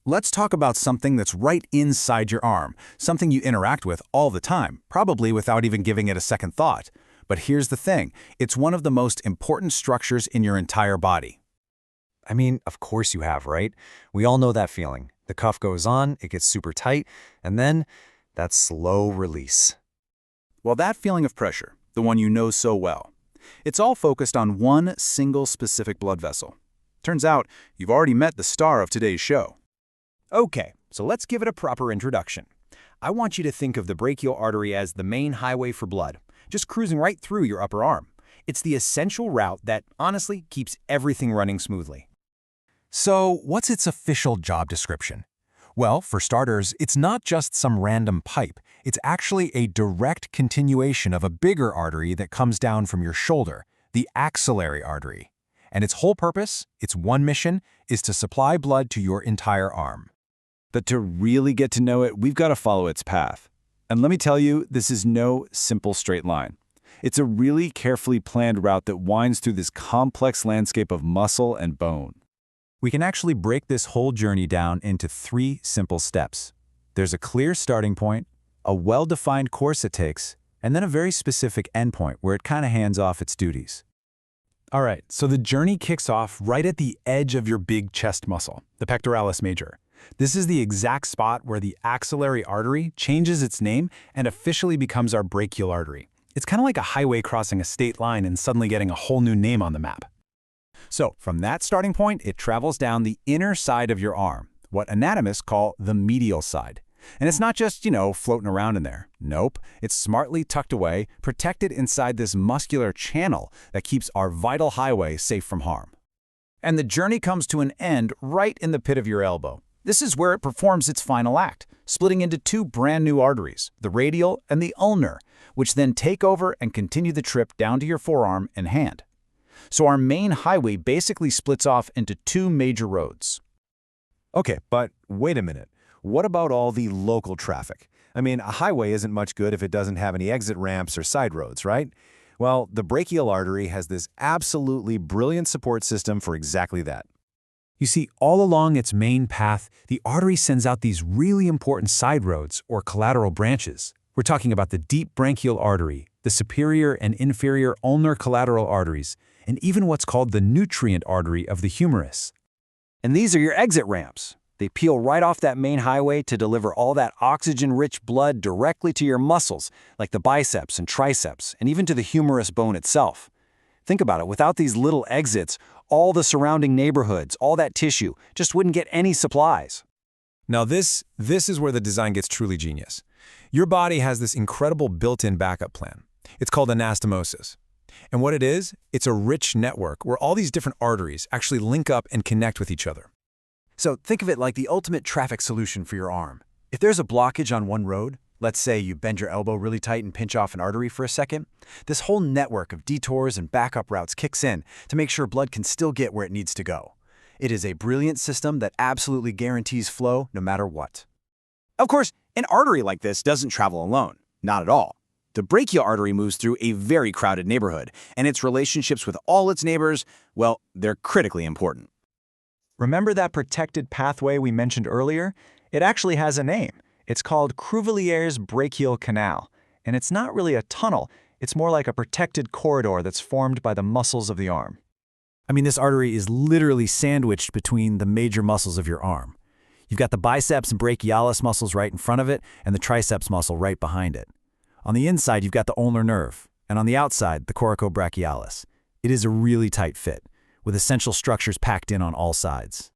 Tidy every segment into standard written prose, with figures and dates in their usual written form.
Let's talk about something that's right inside your arm, something you interact with all the time, probably without even giving it a second thought. But here's the thing, it's one of the most important structures in your entire body. I mean, of course you have, right? We all know that feeling. The cuff goes on, it gets super tight, and then that slow release. Well, that feeling of pressure, the one you know so well, it's all focused on one single specific blood vessel. Turns out, you've already met the star of today's show. Okay, so let's give it a proper introduction. I want you to think of the brachial artery as the main highway for blood, just cruising right through your upper arm. It's the essential route that, honestly, keeps everything running smoothly. So, what's its official job description? Well, for starters, it's not just some random pipe. It's actually a direct continuation of a bigger artery that comes down from your shoulder, the axillary artery. And its whole purpose, its one mission, is to supply blood to your entire arm. But to really get to know it, we've got to follow its path. And let me tell you, this is no simple straight line. It's a really carefully planned route that winds through this complex landscape of muscle and bone. We can actually break this whole journey down into 3 simple steps. There's a clear starting point, a well-defined course it takes, and then a very specific endpoint where it kind of hands off its duties. All right, so the journey kicks off right at the edge of your big chest muscle, the pectoralis major. This is the exact spot where the axillary artery changes its name and officially becomes our brachial artery. It's kind of like a highway crossing a state line and suddenly getting a whole new name on the map. So from that starting point, it travels down the inner side of your arm, what anatomists call the medial side. And it's not just, floating around in there. Nope, it's smartly tucked away, protected inside this muscular channel that keeps our vital highway safe from harm. And the journey comes to an end right in the pit of your elbow. This is where it performs its final act, splitting into 2 brand new arteries, the radial and the ulnar, which then take over and continue the trip down to your forearm and hand. So our main highway basically splits off into 2 major roads. Okay, but wait a minute. What about all the local traffic? I mean, a highway isn't much good if it doesn't have any exit ramps or side roads, right? Well, the brachial artery has this absolutely brilliant support system for exactly that. You see, all along its main path, the artery sends out these really important side roads, or collateral branches. We're talking about the deep branchial artery, the superior and inferior ulnar collateral arteries, and even what's called the nutrient artery of the humerus. And these are your exit ramps. They peel right off that main highway to deliver all that oxygen-rich blood directly to your muscles, like the biceps and triceps, and even to the humerus bone itself. Think about it, without these little exits, all the surrounding neighborhoods, all that tissue, just wouldn't get any supplies. Now this is where the design gets truly genius. Your body has this incredible built-in backup plan. It's called anastomosis. And what it is, it's a rich network where all these different arteries actually link up and connect with each other. So think of it like the ultimate traffic solution for your arm. If there's a blockage on one road, let's say you bend your elbow really tight and pinch off an artery for a second, this whole network of detours and backup routes kicks in to make sure blood can still get where it needs to go. It is a brilliant system that absolutely guarantees flow no matter what. Of course, an artery like this doesn't travel alone. Not at all. The brachial artery moves through a very crowded neighborhood, and its relationships with all its neighbors, well, they're critically important. Remember that protected pathway we mentioned earlier? It actually has a name. It's called Cuvillier's brachial canal. And it's not really a tunnel. It's more like a protected corridor that's formed by the muscles of the arm. I mean, this artery is literally sandwiched between the major muscles of your arm. You've got the biceps and brachialis muscles right in front of it, and the triceps muscle right behind it. On the inside, you've got the ulnar nerve, and on the outside, the coracobrachialis. It is a really tight fit, with essential structures packed in on all sides.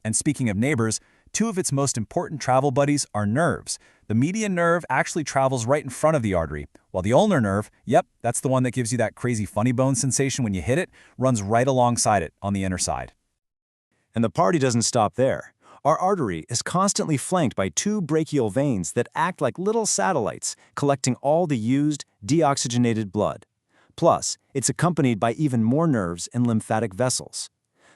And speaking of neighbors, 2 of its most important travel buddies are nerves. The median nerve actually travels right in front of the artery, while the ulnar nerve, yep, that's the one that gives you that crazy funny bone sensation when you hit it, runs right alongside it on the inner side. And the party doesn't stop there. Our artery is constantly flanked by 2 brachial veins that act like little satellites, collecting all the used, deoxygenated blood. Plus, it's accompanied by even more nerves and lymphatic vessels.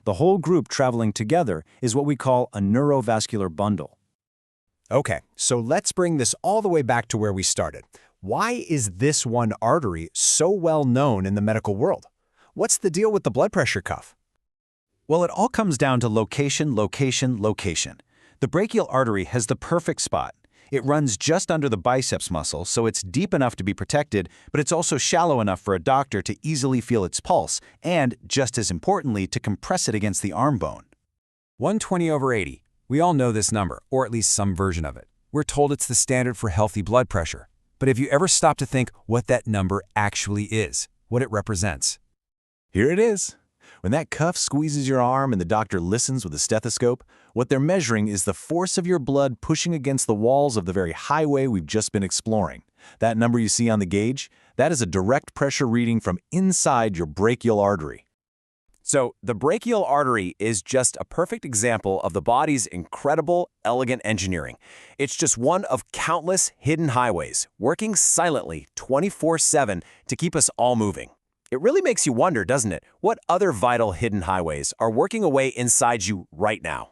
The whole group traveling together is what we call a neurovascular bundle. Okay, so let's bring this all the way back to where we started. Why is this one artery so well known in the medical world? What's the deal with the blood pressure cuff? Well, it all comes down to location, location, location. The brachial artery has the perfect spot. It runs just under the biceps muscle, so it's deep enough to be protected, but it's also shallow enough for a doctor to easily feel its pulse, and, just as importantly, to compress it against the arm bone. 120/80. We all know this number, or at least some version of it. We're told it's the standard for healthy blood pressure. But have you ever stopped to think what that number actually is, what it represents? Here it is. When that cuff squeezes your arm and the doctor listens with a stethoscope, what they're measuring is the force of your blood pushing against the walls of the very highway we've just been exploring. That number you see on the gauge, that is a direct pressure reading from inside your brachial artery. So, the brachial artery is just a perfect example of the body's incredible, elegant engineering. It's just one of countless hidden highways, working silently 24/7 to keep us all moving. It really makes you wonder, doesn't it, what other vital hidden highways are working away inside you right now?